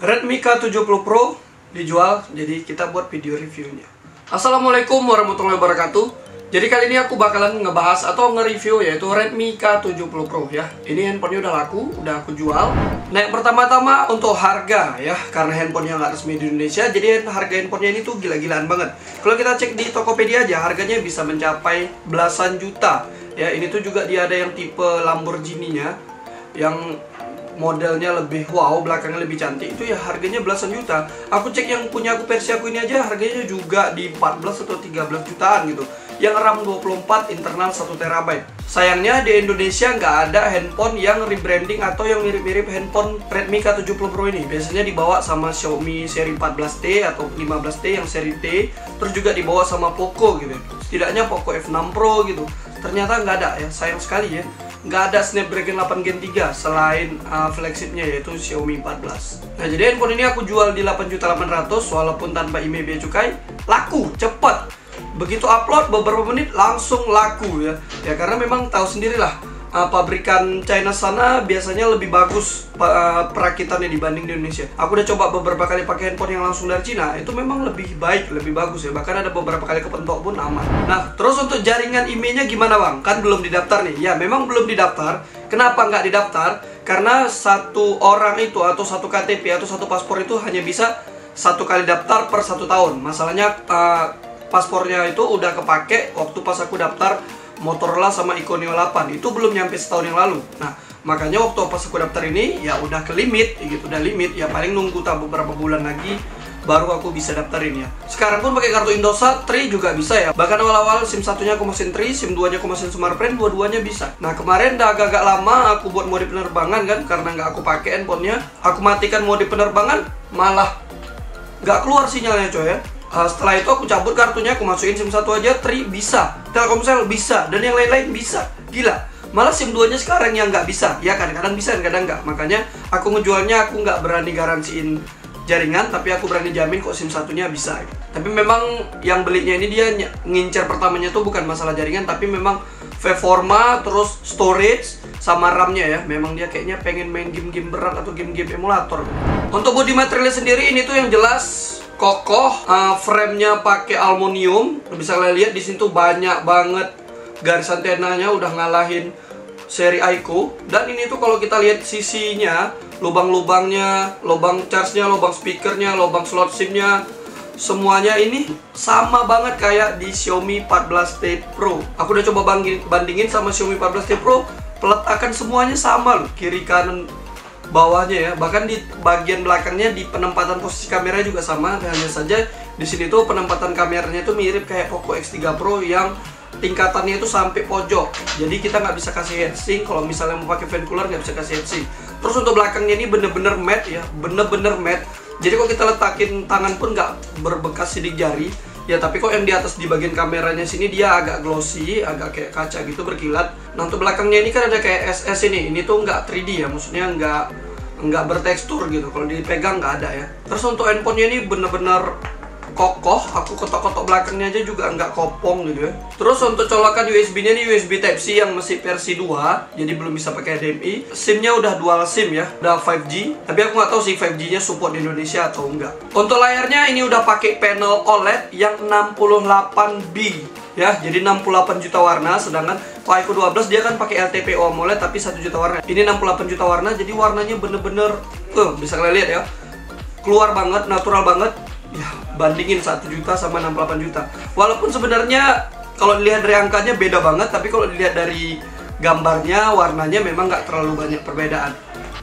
Redmi K70 Pro dijual, jadi kita buat video reviewnya. Assalamualaikum warahmatullahi wabarakatuh. Jadi kali ini aku bakalan ngebahas atau nge-review yaitu Redmi K70 Pro ya. Ini handphonenya udah laku, udah aku jual. Nah yang pertama-tama untuk harga ya, karena handphonenya nggak resmi di Indonesia, jadi harga handphonenya ini tuh gila-gilaan banget. Kalau kita cek di Tokopedia aja, harganya bisa mencapai belasan juta. Ya ini tuh juga dia ada yang tipe Lamborghini-nya, yang modelnya lebih wow, belakangnya lebih cantik, itu ya harganya belasan juta. Aku cek yang punya aku versi aku ini aja harganya juga di 14 atau 13 jutaan gitu. Yang RAM 24, internal 1 TB. Sayangnya di Indonesia nggak ada handphone yang rebranding atau yang mirip-mirip handphone Redmi K70 Pro ini. Biasanya dibawa sama Xiaomi seri 14T atau 15T yang seri T, terus juga dibawa sama Poco gitu. Setidaknya Poco F6 Pro gitu. Ternyata nggak ada ya, sayang sekali ya. Nggak ada Snapdragon 8 Gen 3 selain flagshipnya yaitu Xiaomi 14. Nah jadi handphone ini aku jual di 8.800.000 walaupun tanpa IMEI Bea Cukai. Laku, cepet. Begitu upload beberapa menit langsung laku ya. Ya karena memang tahu sendirilah, pabrikan China sana biasanya lebih bagus perakitannya dibanding di Indonesia. Aku udah coba beberapa kali pakai handphone yang langsung dari Cina, itu memang lebih baik, lebih bagus ya. Bahkan ada beberapa kali kepentok pun aman. Nah, terus untuk jaringan IMEI-nya gimana bang? Kan belum didaftar nih. Ya memang belum didaftar. Kenapa nggak didaftar? Karena satu orang itu atau satu KTP atau satu paspor itu hanya bisa satu kali daftar per 1 tahun. Masalahnya paspornya itu udah kepake waktu pas aku daftar Motorola sama Ikonio 8, itu belum nyampe setahun yang lalu. Nah makanya waktu pas aku daftar ini ya udah ke limit gitu, udah limit ya, paling nunggu beberapa bulan lagi baru aku bisa daftarin ya. Sekarang pun pakai kartu Indosat Tri juga bisa ya. Bahkan awal-awal SIM satunya aku mesin Tri, SIM 2 nya aku mesin Smartfren, dua-duanya bisa. Nah kemarin udah agak-agak lama aku buat mode penerbangan kan, karena nggak aku pakai handphonenya. Aku matikan mode penerbangan, malah nggak keluar sinyalnya coy ya. Setelah itu aku cabut kartunya, aku masukin SIM 1 aja, Tri bisa, Telkomsel bisa, dan yang lain-lain bisa. Gila, malah SIM 2 nya sekarang yang nggak bisa. Ya kadang-kadang bisa, kadang nggak. Makanya aku ngejualnya, aku nggak berani garansiin jaringan, tapi aku berani jamin kok SIM 1 nya bisa. Tapi memang yang belinya ini dia ngincer pertamanya tuh bukan masalah jaringan, tapi memang performa, terus storage, sama RAM-nya ya. Memang dia kayaknya pengen main game-game berat atau game-game emulator. Untuk body materialnya sendiri ini tuh yang jelas kokoh, frame-nya pakai aluminium. Bisa kalian lihat di sini tuh banyak banget garis antenanya, udah ngalahin seri Aiko. Dan ini tuh kalau kita lihat sisinya, lubang-lubangnya, lubang charge-nya, lubang speakernya, lubang slot SIM-nya, semuanya ini sama banget kayak di Xiaomi 14T Pro. Aku udah coba bandingin sama Xiaomi 14T Pro, peletakan semuanya sama loh, kiri kanan bawahnya ya. Bahkan di bagian belakangnya di penempatan posisi kamera juga sama. Hanya saja di sini tuh penempatan kameranya tuh mirip kayak Poco X3 Pro yang tingkatannya itu sampai pojok. Jadi kita nggak bisa kasih heatsink. Kalau misalnya mau pakai fan cooler nggak bisa kasih heatsink. Terus untuk belakangnya ini bener-bener matte ya, bener-bener matte. Jadi kalau kita letakin tangan pun nggak berbekas sidik jari. Ya tapi kok yang di atas di bagian kameranya sini dia agak glossy, agak kayak kaca gitu berkilat. Nah untuk belakangnya ini kan ada kayak SS ini tuh nggak 3D ya, maksudnya nggak bertekstur gitu. Kalau dipegang nggak ada ya. Terus untuk handphonenya ini bener-bener kokoh. Aku kotok-kotok belakangnya aja juga nggak kopong gitu ya. Terus untuk colokan USB-nya ini USB Type-C yang masih versi 2, jadi belum bisa pakai HDMI. SIM-nya udah dual SIM ya, udah 5G. Tapi aku nggak tahu sih 5G-nya support di Indonesia atau enggak. Untuk layarnya ini udah pakai panel OLED yang 68B ya, jadi 68 juta warna. Sedangkan kalau iQOO 12 dia kan pakai LTPO AMOLED tapi 1 juta warna. Ini 68 juta warna, jadi warnanya bener-bener bisa kalian lihat ya, keluar banget, natural banget. Ya, bandingin 1 juta sama 68 juta. Walaupun sebenarnya kalau dilihat dari angkanya beda banget, tapi kalau dilihat dari gambarnya, warnanya memang nggak terlalu banyak perbedaan.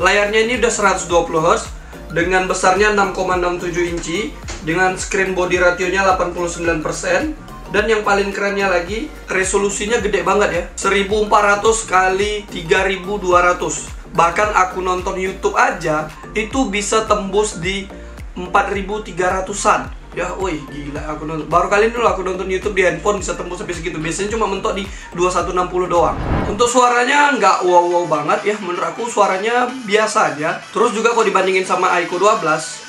Layarnya ini udah 120 Hz dengan besarnya 6,67 inci dengan screen body ratio-nya 89%. Dan yang paling kerennya lagi, resolusinya gede banget ya, 1400 kali 3200. Bahkan aku nonton YouTube aja itu bisa tembus di 4300-an. Ya, woi gila, aku nonton. Baru kali ini dulu aku nonton YouTube di handphone bisa tembus sampai segitu. Biasanya cuma mentok di 2160 doang. Untuk suaranya nggak wow-wow banget ya, menurut aku suaranya biasa aja. Terus juga kalau dibandingin sama iQOO 12,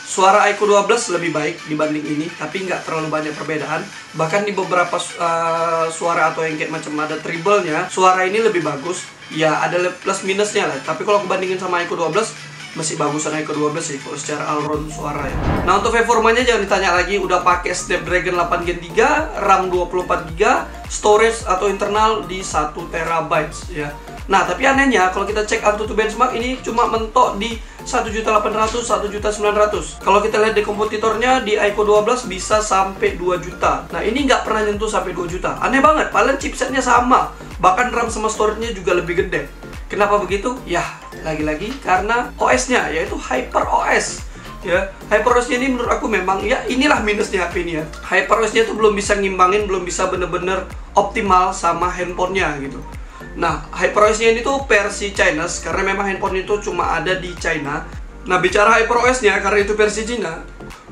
suara iQOO 12 lebih baik dibanding ini, tapi nggak terlalu banyak perbedaan. Bahkan di beberapa suara atau yang kayak macam ada treble-nya, suara ini lebih bagus. Ya ada plus minusnya lah. Tapi kalau aku bandingin sama iQOO 12, masih bagusan Aiko 12 sih kalau secara all-round suara ya. Nah untuk performanya jangan ditanya lagi, udah pakai Snapdragon 8 Gen 3, RAM 24GB, storage atau internal di 1 TB ya. Nah tapi anehnya kalau kita cek AnTuTu benchmark ini cuma mentok di 1.800.000, 1.900.000. Kalau kita lihat di kompetitornya di Aiko 12 bisa sampai 2 juta. Nah ini nggak pernah nyentuh sampai 2 juta. Aneh banget, padahal chipsetnya sama, bahkan RAM sama storage-nya juga lebih gede. Kenapa begitu? Ya, lagi-lagi karena OS-nya, yaitu HyperOS. Ya, HyperOS-nya ini menurut aku memang, ya inilah minusnya HP ini ya. HyperOS-nya itu belum bisa ngimbangin, belum bisa bener-bener optimal sama handphonenya gitu. Nah, HyperOS-nya ini tuh versi Chinese, karena memang handphone itu cuma ada di China. Nah, bicara HyperOS-nya, karena itu versi Cina,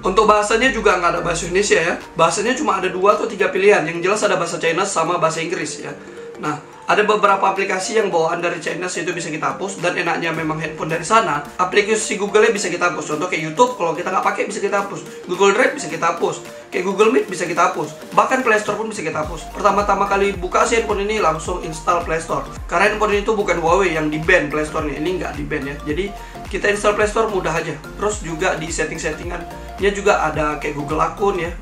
untuk bahasanya juga nggak ada bahasa Indonesia ya. Bahasanya cuma ada 2 atau 3 pilihan. Yang jelas ada bahasa Chinese sama bahasa Inggris ya. Nah, ada beberapa aplikasi yang bawaan dari China itu bisa kita hapus, dan enaknya memang handphone dari sana, aplikasi Google-nya bisa kita hapus. Contoh kayak YouTube, kalau kita nggak pakai bisa kita hapus. Google Drive bisa kita hapus. Kayak Google Meet bisa kita hapus. Bahkan Play Store pun bisa kita hapus. Pertama-tama kali buka si handphone ini langsung install Play Store. Karena handphone ini tuh bukan Huawei yang di-ban Play Store-nya. Ini nggak di-ban ya. Jadi kita install Play Store mudah aja. Terus juga di setting-settingannya juga ada kayak Google akun ya.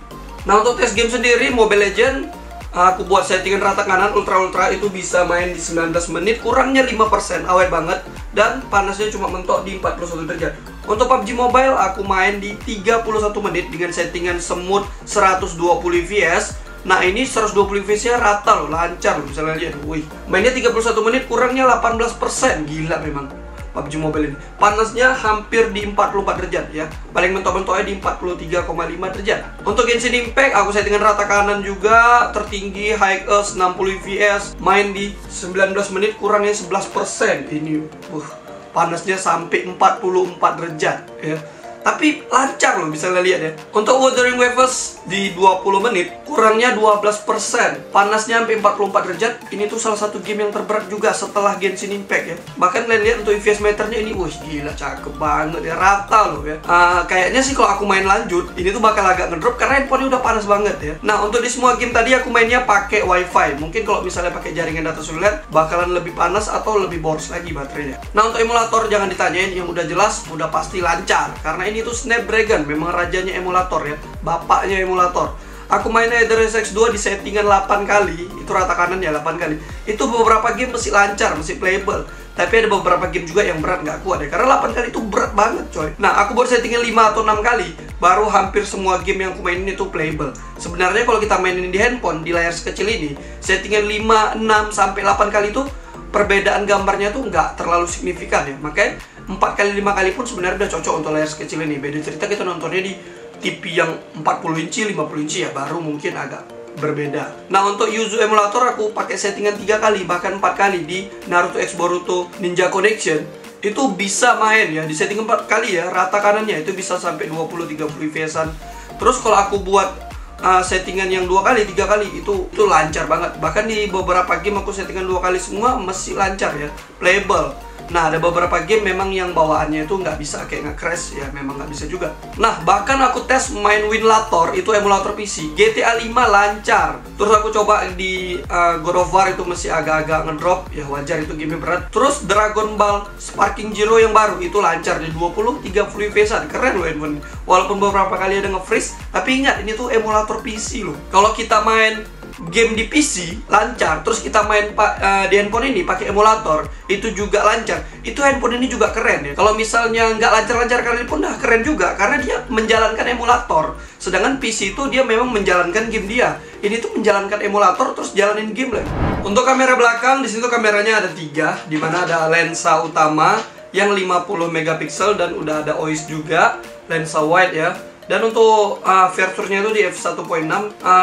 Nah untuk tes game sendiri, Mobile Legends, aku buat settingan rata kanan ultra itu bisa main di 19 menit, kurangnya 5%, awet banget, dan panasnya cuma mentok di 41 derajat. Untuk PUBG Mobile aku main di 31 menit dengan settingan smooth 120 fps. Nah ini 120 fps nya rata loh, lancar loh, misalnya lihat. Wih, mainnya 31 menit, kurangnya 18%, gila memang PUBG Mobile ini. Panasnya hampir di 44 derajat ya. Paling mentok-mentoknya di 43,5 derajat. Untuk Genshin Impact aku settingan rata kanan juga, tertinggi high 60 fps, main di 19 menit, kurangnya 11%. Ini panasnya sampai 44 derajat ya. Tapi lancar loh, bisa lihat ya. Untuk Wuthering Waves di 20 menit, kurangnya 12%, panasnya sampai 44 derajat. Ini tuh salah satu game yang terberat juga setelah Genshin Impact ya. Bahkan kalian lihat untuk FPS meternya ini, wih gila cakep banget ya, rata loh ya. Kayaknya sih kalau aku main lanjut, ini tuh bakal agak ngedrop karena handphonenya udah panas banget ya. Nah untuk di semua game tadi aku mainnya pakai WiFi. Mungkin kalau misalnya pakai jaringan data seluler, bakalan lebih panas atau lebih boros lagi baterainya. Nah untuk emulator jangan ditanyain, yang udah jelas, udah pasti lancar. Karena ini tuh Snapdragon, memang rajanya emulator ya, bapaknya emulator. Aku main HyperOS X2 di settingan 8 kali, itu rata kanan ya 8 kali. Itu beberapa game masih lancar, masih playable. Tapi ada beberapa game juga yang berat, nggak kuat ya, karena 8 kali itu berat banget coy. Nah aku baru settingan 5 atau 6 kali, baru hampir semua game yang aku mainin itu playable. Sebenarnya kalau kita mainin di handphone, di layar sekecil ini, settingan 5, 6, sampai 8 kali itu perbedaan gambarnya tuh nggak terlalu signifikan ya. Makanya 4 kali 5 kali pun sebenarnya udah cocok untuk layar sekecil ini. Beda cerita kita nontonnya di TV yang 40 inci, 50 inci ya, baru mungkin agak berbeda. Nah untuk Yuzu emulator aku pakai settingan 3 kali, bahkan 4 kali di Naruto X Boruto Ninja Connection. Itu bisa main ya, di setting 4 kali ya, rata kanannya itu bisa sampai 20-30 fps-an. Terus kalau aku buat settingan yang 2 kali, 3 kali itu lancar banget. Bahkan di beberapa game aku settingan 2 kali semua masih lancar ya, playable. Nah ada beberapa game memang yang bawaannya itu nggak bisa, kayak nge-crash ya, memang nggak bisa juga. Nah bahkan aku tes main Winlator, itu emulator PC, GTA 5 lancar. Terus aku coba di God of War itu masih agak-agak ngedrop, ya wajar itu game berat. Terus Dragon Ball Sparking Zero yang baru itu lancar di 20-30 fps-an, keren loh handphone. Walaupun beberapa kali ada nge-freeze, tapi ingat ini tuh emulator PC loh. Kalau kita main game di PC lancar, terus kita main di handphone ini pakai emulator itu juga lancar, itu handphone ini juga keren ya. Kalau misalnya nggak lancar-lancar kali ini pun dah keren juga, karena dia menjalankan emulator. Sedangkan PC itu dia memang menjalankan game dia, ini tuh menjalankan emulator terus jalanin game lagi. Untuk kamera belakang di situ kameranya ada 3, dimana ada lensa utama yang 50 megapiksel dan udah ada OIS juga, lensa wide ya. Dan untuk fiturnya itu di f1.6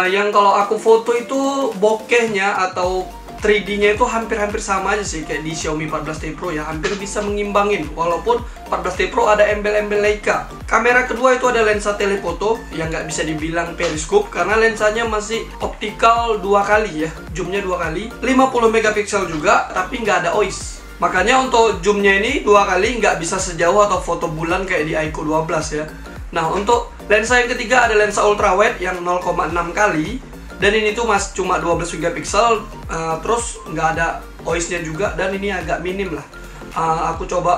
yang kalau aku foto itu bokehnya atau 3D-nya itu hampir-hampir sama aja sih kayak di Xiaomi 14T Pro ya, hampir bisa mengimbangin. Walaupun 14T Pro ada embel-embel Leica. Kamera kedua itu ada lensa telefoto yang nggak bisa dibilang periscope karena lensanya masih optikal 2 kali ya, zoomnya 2 kali, 50 megapiksel juga tapi nggak ada OIS. Makanya untuk zoomnya ini 2 kali, nggak bisa sejauh atau foto bulan kayak di Aiko 12 ya. Nah untuk lensa yang ketiga ada lensa ultrawide yang 0,6 kali, dan ini tuh cuma 12 megapiksel, terus nggak ada OIS-nya juga, dan ini agak minim lah. aku coba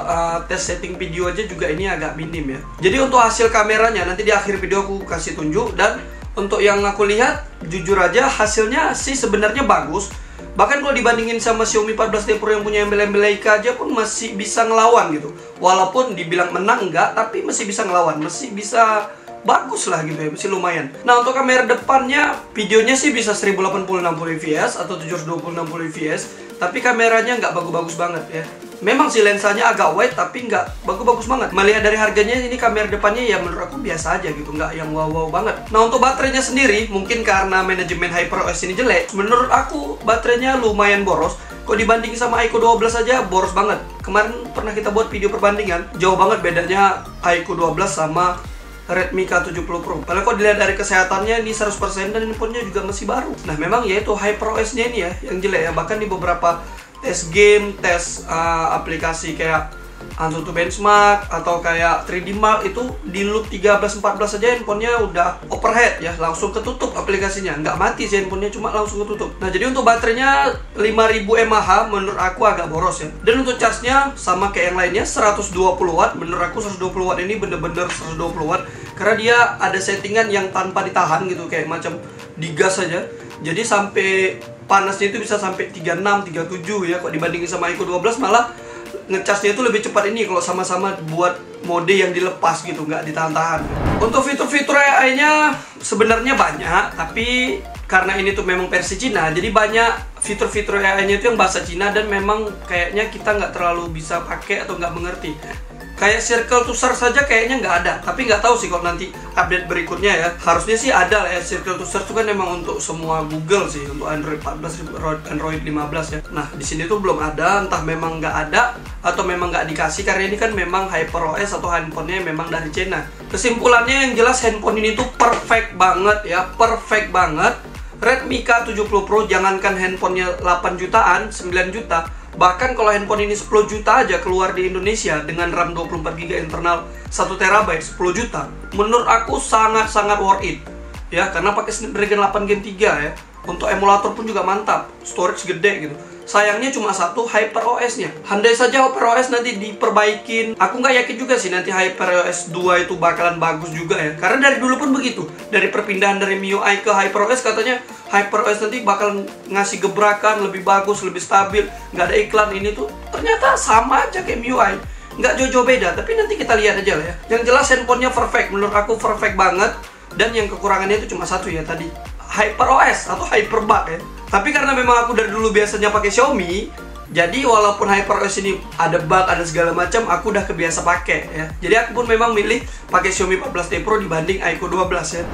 tes setting video aja juga ini agak minim ya. Jadi untuk hasil kameranya nanti di akhir video aku kasih tunjuk. Dan untuk yang aku lihat, jujur aja hasilnya sih sebenarnya bagus. Bahkan kalau dibandingin sama Xiaomi 14T Pro yang punya embel-embel Leica aja pun masih bisa ngelawan gitu. Walaupun dibilang menang enggak, tapi masih bisa ngelawan, masih bisa bagus lah gitu ya, masih lumayan. Nah untuk kamera depannya, videonya sih bisa 1080 60 fps atau 720 60 fps. Tapi kameranya nggak bagus-bagus banget ya. Memang sih lensanya agak wide tapi nggak bagus-bagus banget. Melihat dari harganya, ini kamera depannya ya menurut aku biasa aja gitu, nggak yang wow-wow banget. Nah untuk baterainya sendiri, mungkin karena manajemen HyperOS ini jelek, menurut aku baterainya lumayan boros. Kok dibandingin sama iQOO 12 aja boros banget. Kemarin pernah kita buat video perbandingan, jauh banget bedanya iQOO 12 sama Redmi K70 Pro. Kalau kok dilihat dari kesehatannya ini 100% dan handphonenya juga masih baru. Nah memang ya itu HyperOS-nya ini ya yang jelek ya. Bahkan di beberapa tes game, tes aplikasi kayak Antutu Benchmark atau kayak 3D Mark itu di loop 13-14 aja handphonenya udah overheat ya, langsung ketutup aplikasinya. Nggak mati sih handphonenya, cuma langsung ketutup. Nah jadi untuk baterainya 5000 mAh menurut aku agak boros ya. Dan untuk charge-nya sama kayak yang lainnya 120 watt. Menurut aku 120 watt ini bener-bener 120 watt karena dia ada settingan yang tanpa ditahan gitu, kayak macam digas aja. Jadi sampai panasnya itu bisa sampai 36, 37 ya. Kok dibandingin sama iQOO 12 malah ngecasnya itu lebih cepat ini kalau sama-sama buat mode yang dilepas gitu, nggak ditahan-tahan. Untuk fitur-fitur AI-nya sebenarnya banyak, tapi karena ini tuh memang versi Cina, jadi banyak fitur-fitur AI-nya itu yang bahasa Cina dan memang kayaknya kita nggak terlalu bisa pakai atau nggak mengerti. Kayak circle to search saja kayaknya nggak ada, tapi nggak tahu sih kalau nanti update berikutnya ya. Harusnya sih ada lah ya, circle to search itu kan memang untuk semua Google sih, untuk Android 14, Android 15 ya. Nah di sini tuh belum ada, entah memang nggak ada atau memang nggak dikasih karena ini kan memang HyperOS atau handphonenya memang dari China. Kesimpulannya yang jelas handphone ini tuh perfect banget ya, perfect banget. Redmi K70 Pro jangankan handphonenya 8 jutaan, 9 juta. Bahkan kalau handphone ini 10 juta aja keluar di Indonesia dengan RAM 24GB internal 1 TB 10 juta, menurut aku sangat-sangat worth it ya, karena pakai Snapdragon 8 Gen 3 ya. Untuk emulator pun juga mantap, storage gede gitu. Sayangnya cuma satu, HyperOS-nya. Andai saja HyperOS nanti diperbaikin, aku nggak yakin juga sih nanti HyperOS 2 itu bakalan bagus juga ya. Karena dari dulu pun begitu. Dari perpindahan dari MIUI ke HyperOS katanya HyperOS nanti bakal ngasih gebrakan, lebih bagus, lebih stabil, nggak ada iklan ini tuh. Ternyata sama aja kayak MIUI, nggak jauh-jauh beda. Tapi nanti kita lihat aja lah ya. Yang jelas handphonenya perfect, menurut aku perfect banget. Dan yang kekurangannya itu cuma satu ya tadi, HyperOS atau Hyperbug ya. Tapi karena memang aku dari dulu biasanya pakai Xiaomi, jadi walaupun HyperOS ini ada bug, ada segala macam, aku udah kebiasa pakai ya. Jadi aku pun memang milih pakai Xiaomi 14T Pro dibanding iQOO 12 ya.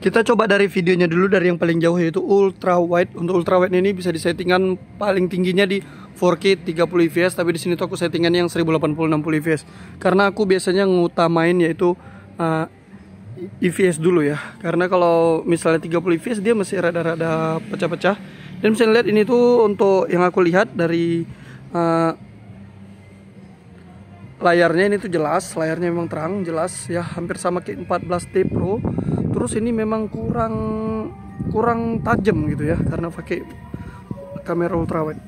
Kita coba dari videonya dulu, dari yang paling jauh yaitu ultra wide. Untuk ultra wide ini bisa disettingan paling tingginya di 4K 30 fps, tapi di sini tuh aku settingannya yang 1080 60 fps. Karena aku biasanya ngutamain yaitu IPS dulu ya. Karena kalau misalnya 30 fps dia masih rada-rada pecah-pecah. Dan bisa lihat ini tuh untuk yang aku lihat dari layarnya ini tuh jelas, layarnya memang terang, jelas ya, hampir sama kayak 14T Pro. Terus ini memang kurang tajam gitu ya, karena pakai kamera ultrawide.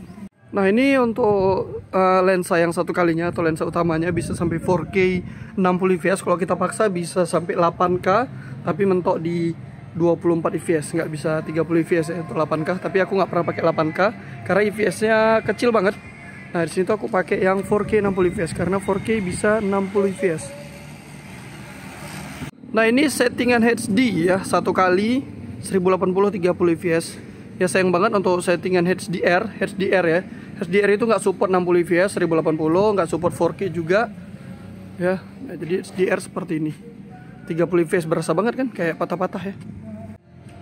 Nah ini untuk lensa yang satu kalinya atau lensa utamanya bisa sampai 4K 60 fps. Kalau kita paksa bisa sampai 8K, tapi mentok di 24 fps, nggak bisa 30 fps ya untuk 8K. Tapi aku nggak pernah pakai 8K karena fps-nya kecil banget. Nah di sini tuh aku pakai yang 4K 60 fps karena 4K bisa 60 fps. Nah ini settingan HD ya, satu kali 1080 30 fps. Ya sayang banget untuk settingan HDR ya. HDR itu nggak support 60 fps 1080, nggak support 4K juga ya. Nah, jadi HDR seperti ini 30 fps, berasa banget kan, kayak patah-patah ya.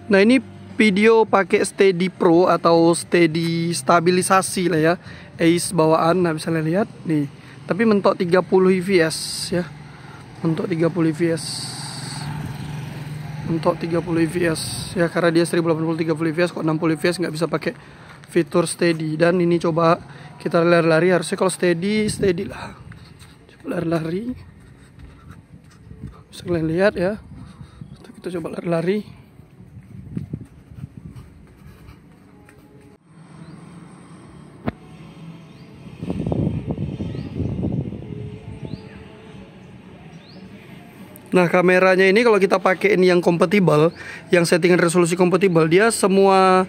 Nah ini video pakai Steady Pro atau Steady stabilisasi lah ya, Ace bawaan. Nah bisa lihat nih, tapi mentok 30 fps ya, mentok 30 fps, untuk 30 fps ya, karena dia 1080 30 fps. Kok 60 fps nggak bisa pakai fitur steady. Dan ini coba kita lari-lari, harusnya kalau steady lah. Coba lari-lari, bisa kalian lihat ya. Kita coba lari-lari. Nah kameranya ini kalau kita pakai ini yang kompatibel, yang settingan resolusi kompatibel, dia semua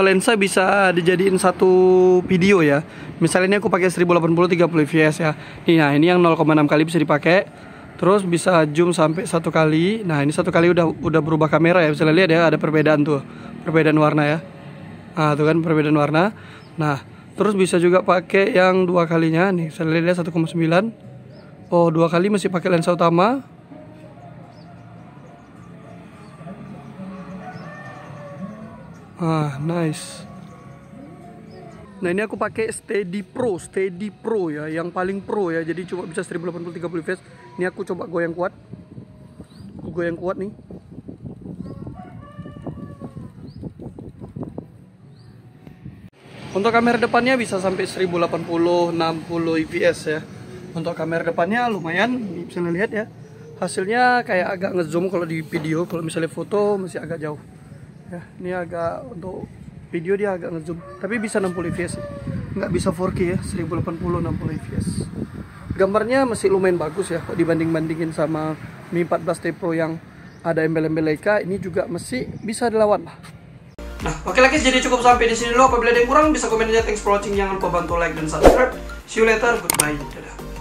lensa bisa dijadiin satu video ya. Misalnya ini aku pakai 1080 30 fps ya. Nah ini yang 0,6 kali bisa dipakai. Terus bisa zoom sampai 1 kali. Nah ini 1 kali udah berubah kamera ya. Bisa lihat ya, ada perbedaan tuh, perbedaan warna ya. Nah tuh kan perbedaan warna. Nah terus bisa juga pakai yang 2 kalinya nih. Bisa lihat 1,9. Oh 2 kali masih pakai lensa utama. Nice. Nah ini aku pakai Steady Pro ya, yang paling pro ya. Jadi cuma bisa 1080 30 fps. Ini aku coba goyang kuat. Aku goyang kuat nih. Untuk kamera depannya bisa sampai 1080 60 fps ya. Untuk kamera depannya lumayan, bisa lihat ya. Hasilnya kayak agak ngezoom kalau di video. Kalau misalnya foto masih agak jauh. Ya, ini agak untuk video dia agak ngezoom, tapi bisa 60 fps, nggak bisa 4K ya, 1080 60 fps. Gambarnya masih lumayan bagus ya, kok dibanding-bandingin sama Mi 14T Pro yang ada embel-embel Leica, ini juga masih bisa dilawan lah. Nah, oke lagi, jadi cukup sampai di sini dulu. Apabila ada yang kurang bisa komen aja. Thanks for watching, jangan lupa bantu like dan subscribe. See you later, goodbye, dadah.